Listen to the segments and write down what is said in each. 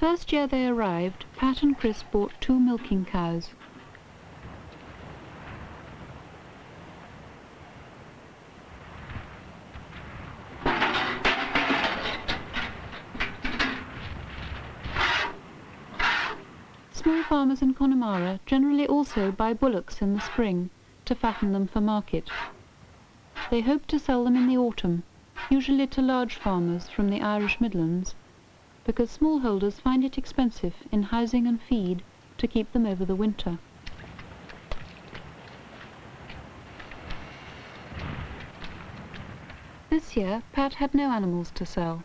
first year they arrived, Pat and Chris bought 2 milking cows. Small farmers in Connemara generally also buy bullocks in the spring to fatten them for market. They hope to sell them in the autumn, usually to large farmers from the Irish Midlands, because smallholders find it expensive in housing and feed to keep them over the winter. This year, Pat had no animals to sell.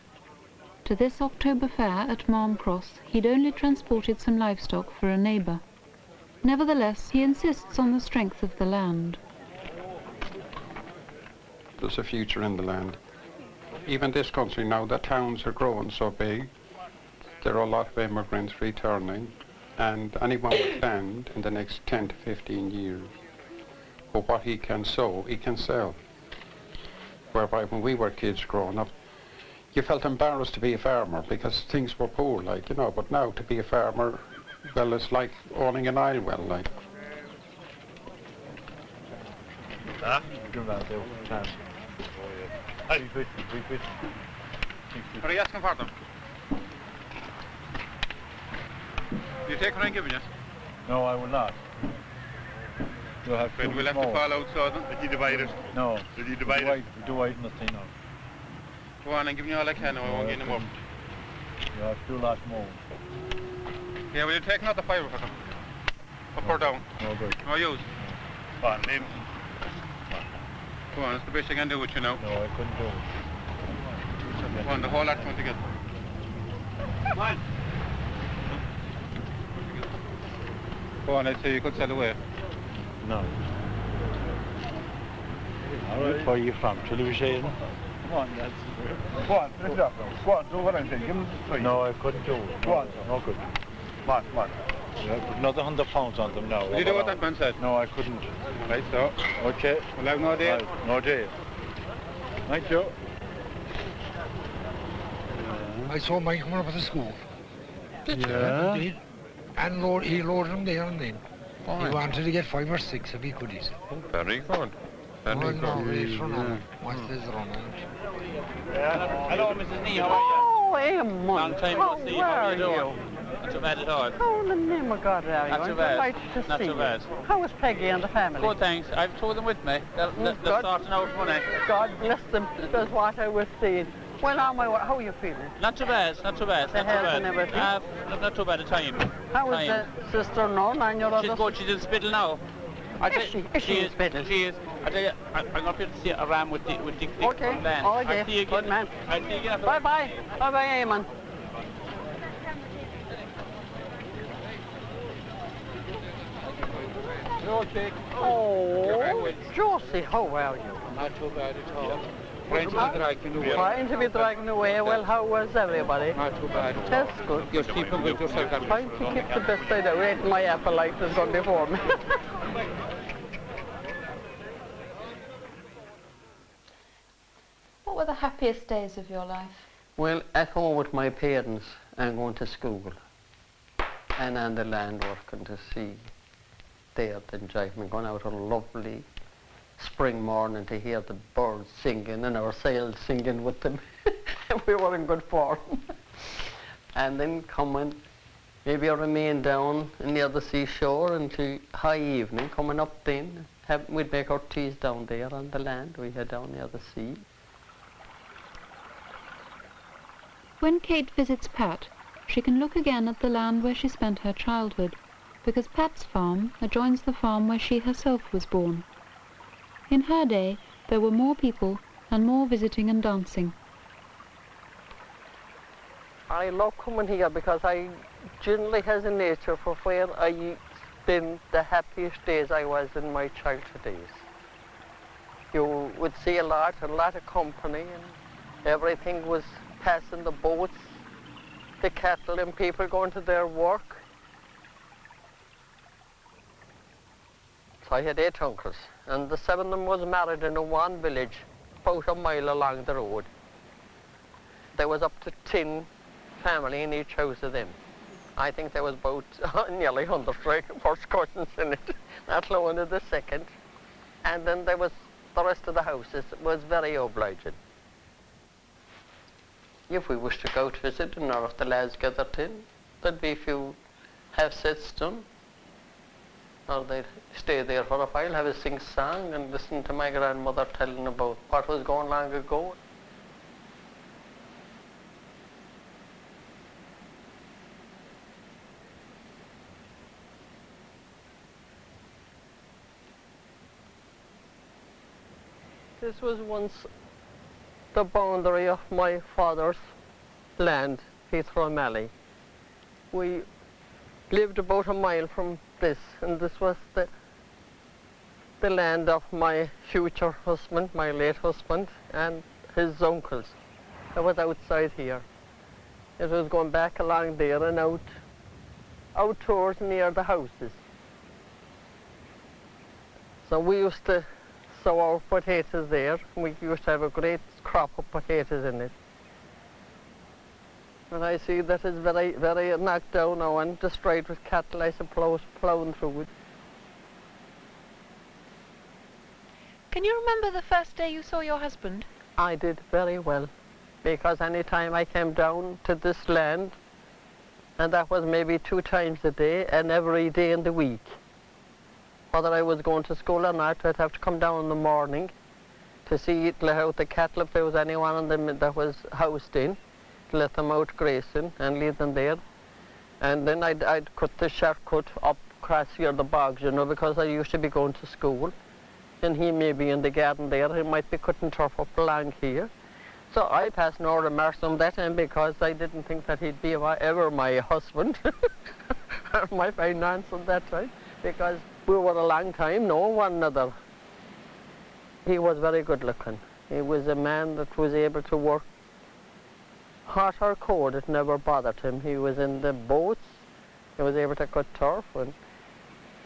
To this October fair at Marm Cross, he'd only transported some livestock for a neighbour. Nevertheless, he insists on the strength of the land. There's a future in the land. Even this country now, the towns are growing so big, there are a lot of immigrants returning, and anyone with land in the next 10 to 15 years, but what he can sow, he can sell. Whereby when we were kids growing up, you felt embarrassed to be a farmer because things were poor, like, you know, but now to be a farmer, well, it's like owning an oil well, like. What are you asking for them? Do you take what I'm giving you? No, I will not. You'll have to. We'll have to fall out, so did you divide it? No. Did you divide it? Divide nothing now. Go on, I'm giving you all I can, I won't get any more. You have to do lots more. Yeah, will you take another fiver for them? Up or down? No good. No use? Go on, name. Go on, it's the best I can do with you now. No, I couldn't do it. Go on, the whole lot's going together. Come on. Go on, I'd say you could sell away. No. All right. Where are you from? Television? Come on, lads. Go on, lift it up now. Go on, do what I'm saying. Give him the 3. No, I couldn't do it. Go on. No good. Come on, come on. Yeah, put another £100 on them now. Will you do what that man said? No, I couldn't. Right, so. Okay. We'll have no day. Right, no day. Thank you. I saw Mike coming up at the school. Yeah. He did. And he loaded him there and then. Fine. He wanted to get 5 or 6 if he could, he said. Oh, very good. Very good. No, he's run on. What's this run on? Hello, Mrs. Nee, how are Oh, Eamon. Long time no see. How are you doing? you? Not too bad at all. How in the name of God are you? Not too I'm bad. delighted to Not see too you. bad. How is Peggy and the family? Good, thanks. I've told them with me. They're God. sorting out money. God bless them. That's what I was saying. Well, now, how are you feeling? Not too bad, not too bad. The Not too health bad. and everything? Not too bad at time. How is the sister-in-law and your She's other good. She's in hospital now. Is she in hospital? She is. I tell you, I'm going to see a ram with Dick Okay, from Dan. all right, I'll see you again. good man. I'll see you again. Bye-bye. Bye-bye, Eamon. Oh, Josie, how are you? Not too bad at all. Trying to be dragging away. Well, how was everybody? Not too bad. That's good. Just keep them with yourself. Trying to keep the best I do. Ate my apple like has gone before me. What were the happiest days of your life? Well, at home with my parents and going to school and on the land working to see their enjoyment, going out on a lovely spring morning to hear the birds singing and our sails singing with them. We were in good form. And then coming, maybe I remain down near the seashore until high evening, coming up then. We'd make our teas down there on the land we had down near the sea. When Kate visits Pat, she can look again at the land where she spent her childhood, because Pat's farm adjoins the farm where she herself was born. In her day, there were more people and more visiting and dancing. I love coming here because I generally has a nature for where I spent the happiest days I was in my childhood days. You would see a lot of company, and everything was passing, the boats, the cattle, and people going to their work. So I had 8 uncles, and the 7 of them was married in one village, about a mile along the road. There was up to 10 family in each house of them. I think there was about nearly 100 first cousins in it, not alone of the second. And then there was the rest of the houses was very obliging. If we wish to go out visiting, or if the lads gathered in, there'd be a few have-sits done, or they'd stay there for a while, have a sing-song, and listen to my grandmother telling about what was going long ago. This was once the boundary of my father's land, Heathrow O'Malley. We lived about a mile from this, and this was the land of my future husband, my late husband, and his uncles. I was outside here. It was going back along there and out towards near the houses. So we used to sow our potatoes there. We used to have a great crop of potatoes in it. And I see that it's very, very knocked down now and destroyed with cattle, I suppose, plowing through it. Can you remember the first day you saw your husband? I did very well, because any time I came down to this land, and that was maybe 2 times a day and every day in the week. Whether I was going to school or not, I'd have to come down in the morning to see, to let out the cattle if there was anyone in them that was housed in, to let them out grazing and leave them there. And then I'd cut the shortcut up across here the bogs, you know, because I used to be going to school. And he may be in the garden there, he might be cutting turf up along here. So I passed no remarks on that time because I didn't think that he'd be ever my husband or my finance at that time, because we were a long time knowing one another. He was very good looking. He was a man that was able to work hot or cold, it never bothered him. He was in the boats, he was able to cut turf and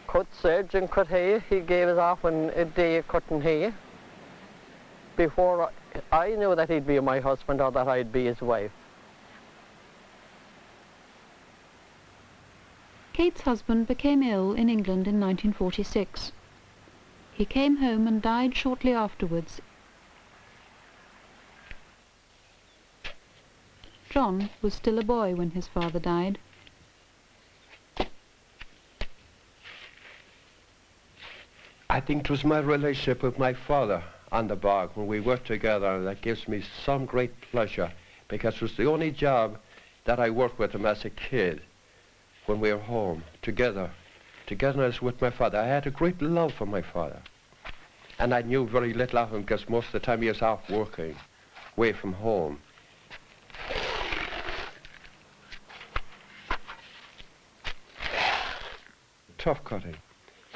cut sedge and cut hay. He gave us off in a day cutting hay before I knew that he'd be my husband or that I'd be his wife. Kate's husband became ill in England in 1946. He came home and died shortly afterwards. John was still a boy when his father died. I think it was my relationship with my father on the bog when we worked together that gives me some great pleasure, because it was the only job that I worked with him as a kid when we were home together. Togetherness with my father. I had a great love for my father. And I knew very little of him because most of the time he was off working, away from home. Turf cutting.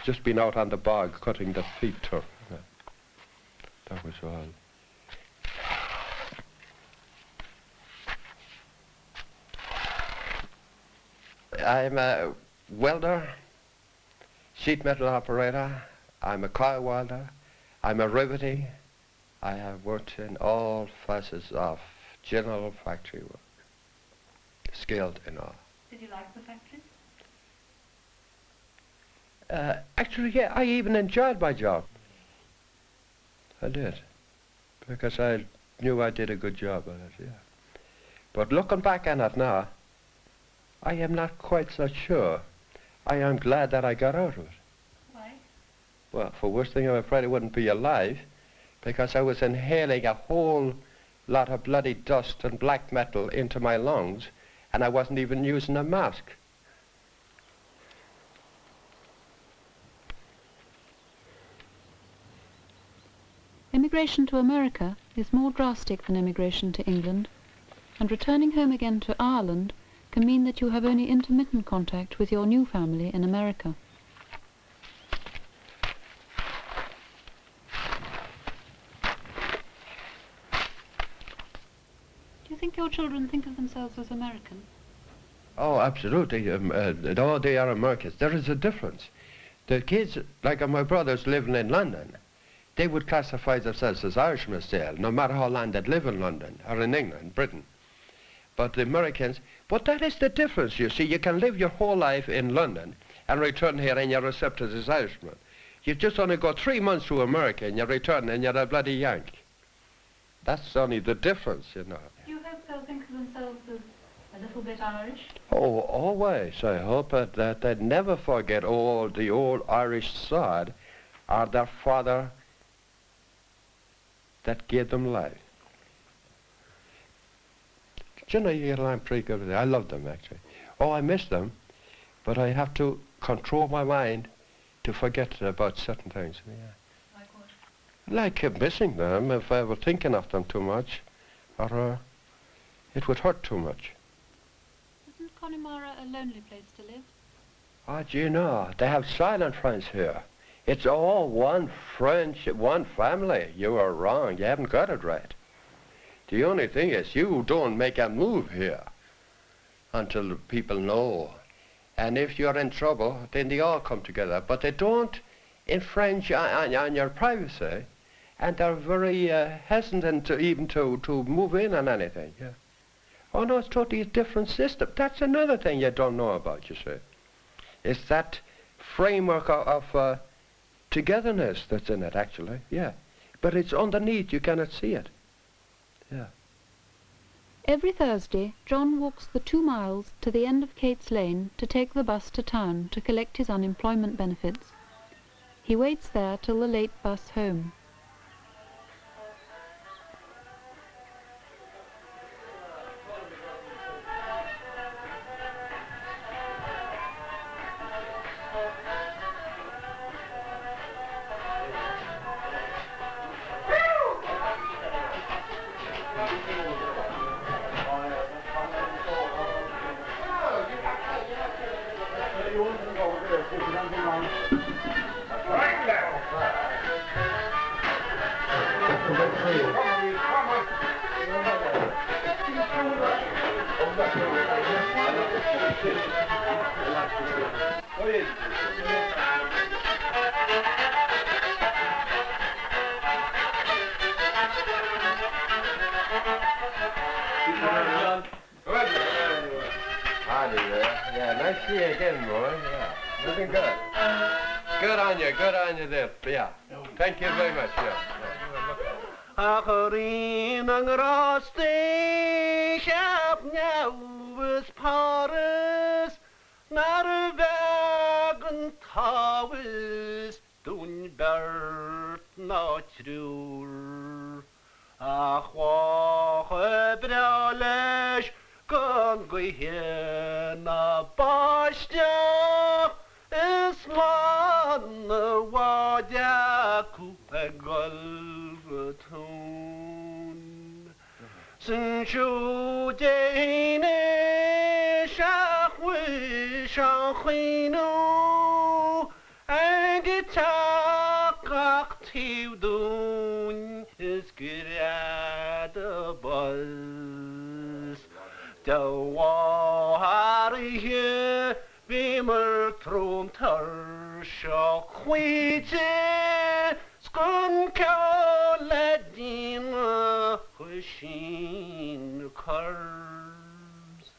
Just been out on the bog cutting the feed turf. That was all. I'm a welder, sheet metal operator, I'm a coil welder, I'm a riveter. I have worked in all facets of general factory work, skilled in all. Did you like the factory? Actually, yeah, I even enjoyed my job. I did, because I knew I did a good job at it, yeah. But looking back on it now, I am not quite so sure. I am glad that I got out of it. Why? Well, for worst thing, I'm afraid I wouldn't be alive, because I was inhaling a whole lot of bloody dust and black metal into my lungs, and I wasn't even using a mask. Immigration to America is more drastic than immigration to England, and returning home again to Ireland can mean that you have only intermittent contact with your new family in America. Do you think your children think of themselves as American? Oh, absolutely. No, they are Americans. There is a difference. The kids, like my brothers living in London, they would classify themselves as Irishmen still, no matter how long they'd live in London or in England, Britain. But the Americans, but that is the difference, you see. You can live your whole life in London and return here and you're accepted as Irishman. You just only go 3 months to America and you return and you're a bloody Yank. That's only the difference, you know. Do you hope they'll think of themselves as a little bit Irish? Oh, always. I hope that they'd never forget all the old Irish side or their father that gave them life. You know, you get along pretty good with it. I love them, actually. Oh, I miss them, but I have to control my mind to forget about certain things. Yeah. Like what? Like missing them if I were thinking of them too much, or it would hurt too much. Isn't Connemara a lonely place to live? Oh, do you know, they have silent friends here. It's all one friendship, one family. You are wrong. You haven't got it right. The only thing is you don't make a move here until people know. And if you're in trouble, then they all come together. But they don't infringe on your privacy, and they're very hesitant to even to move in on anything. Yeah. Oh no, it's totally a different system. That's another thing you don't know about, you see. It's that framework of togetherness that's in it, actually. Yeah. But it's underneath, you cannot see it. Yeah. Every Thursday, John walks the 2 miles to the end of Kate's Lane to take the bus to town to collect his unemployment benefits. He waits there till the late bus home. Yeah, nice to see you again, boy. Yeah, looking good. Good on you there. Yeah. Thank you very much. Yeah. Acharine ang roste shap was Paris nar vegan tawis dun bert na trur achwa bralesh kan na bastja isman wadja kupegolvatun Sinchu jene shachwi shachinu angitakak tivdun is gerada buzz Dawari here Beamer throne tar shachwije skun kaladina hushin cars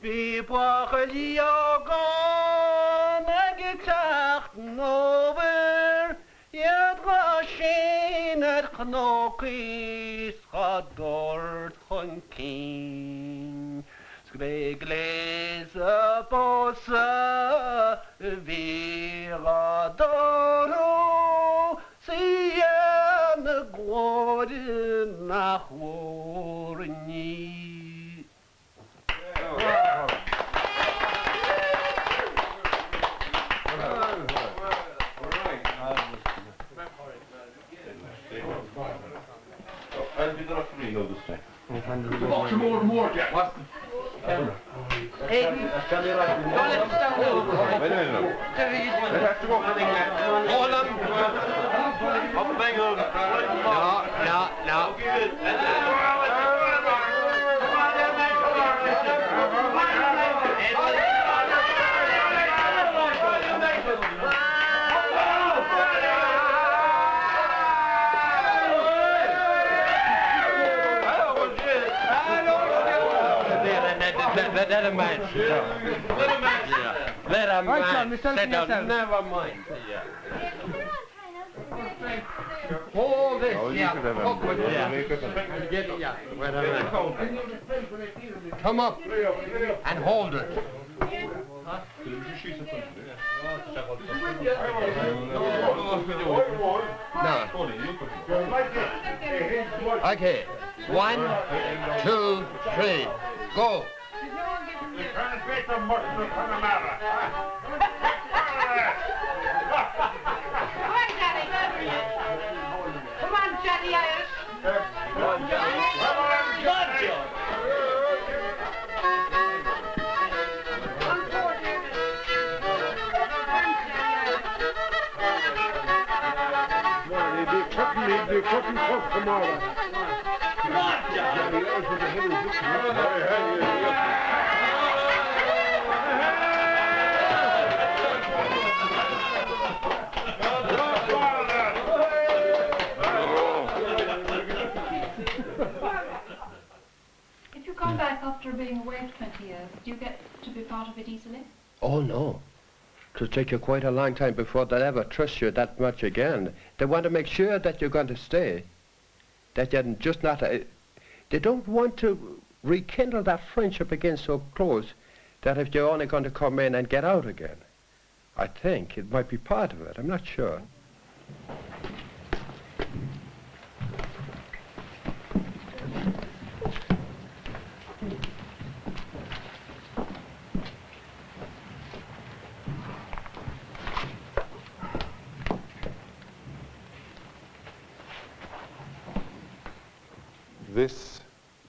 Be bwachliagan agitacht nover yad rashin at knokis hadort hunking Skregleza bossa viradoro Sien gworden nach worni I'll be the rest of me, this thing. More, Jack. What's the... Hey, don't let us down. Wait a minute. Let's have to go. Hold on. Up the bank over. No. Let a man sit down. Let a man sit down. Let a Right, son, man yourself sit and down. yourself. Never mind. Hold this. Yeah. Up with it. Yeah. Wait a minute. Come up and hold it. No. Okay. 1, 2, 3. Go. Turn straight to Connemara. Come on, Johnny Irish. They couldn't cook tomorrow. Come on, Johnny. If you come back after being away 20 years, do you get to be part of it easily? Oh, no. It'll take you quite a long time before they'll ever trust you that much again. They want to make sure that you're going to stay. That you're just not... they don't want to rekindle that friendship again so close that if you're only going to come in and get out again. I think it might be part of it. I'm not sure. This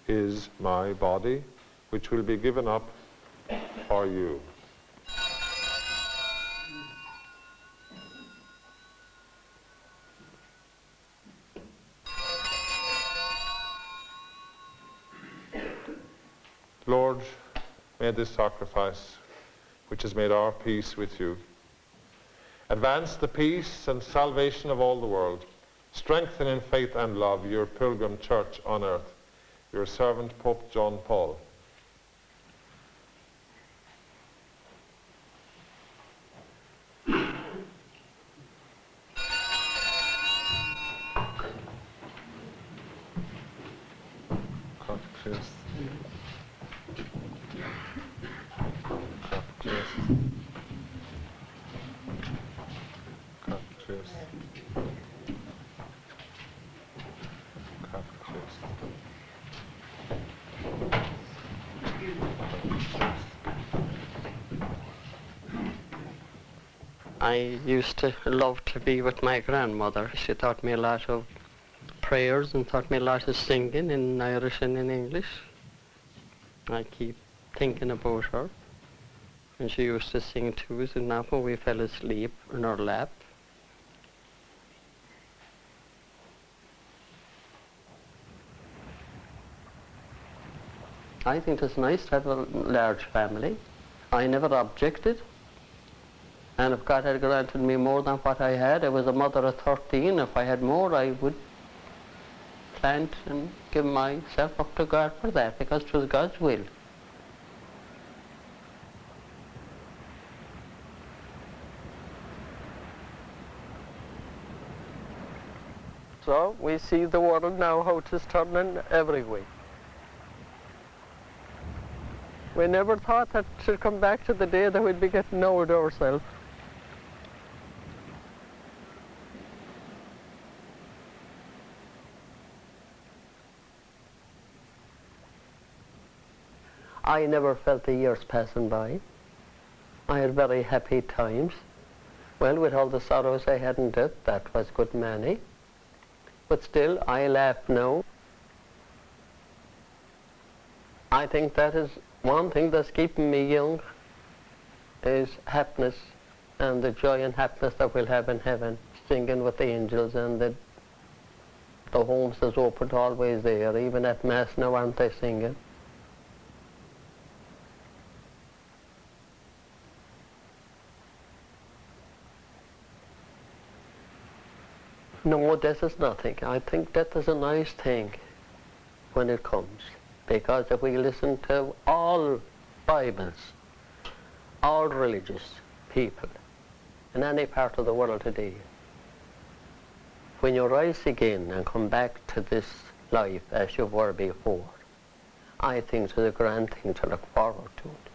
is my body, which will be given up for you. Lord, may this sacrifice, which has made our peace with you, advance the peace and salvation of all the world. Strengthen in faith and love your pilgrim church on earth, your servant Pope John Paul. I used to love to be with my grandmother. She taught me a lot of prayers and taught me a lot of singing in Irish and in English. I keep thinking about her. And she used to sing to us, and now when we fell asleep in her lap. I think it's nice to have a large family. I never objected. And if God had granted me more than what I had, I was a mother of 13. If I had more, I would plant and give myself up to God for that, because it was God's will. So we see the world now how it is turning every way. We never thought that it should come back to the day that we'd be getting old ourselves. I never felt the years passing by. I had very happy times. Well, with all the sorrows I had in it, that was good many. But still, I laugh now. I think that is one thing that's keeping me young, is happiness and the joy and happiness that we'll have in heaven, singing with the angels, and the homes is open always there. Even at Mass now, aren't they singing? No, death is nothing. I think death is a nice thing when it comes. Because if we listen to all Bibles, all religious people in any part of the world today, when you rise again and come back to this life as you were before, I think it's a grand thing to look forward to.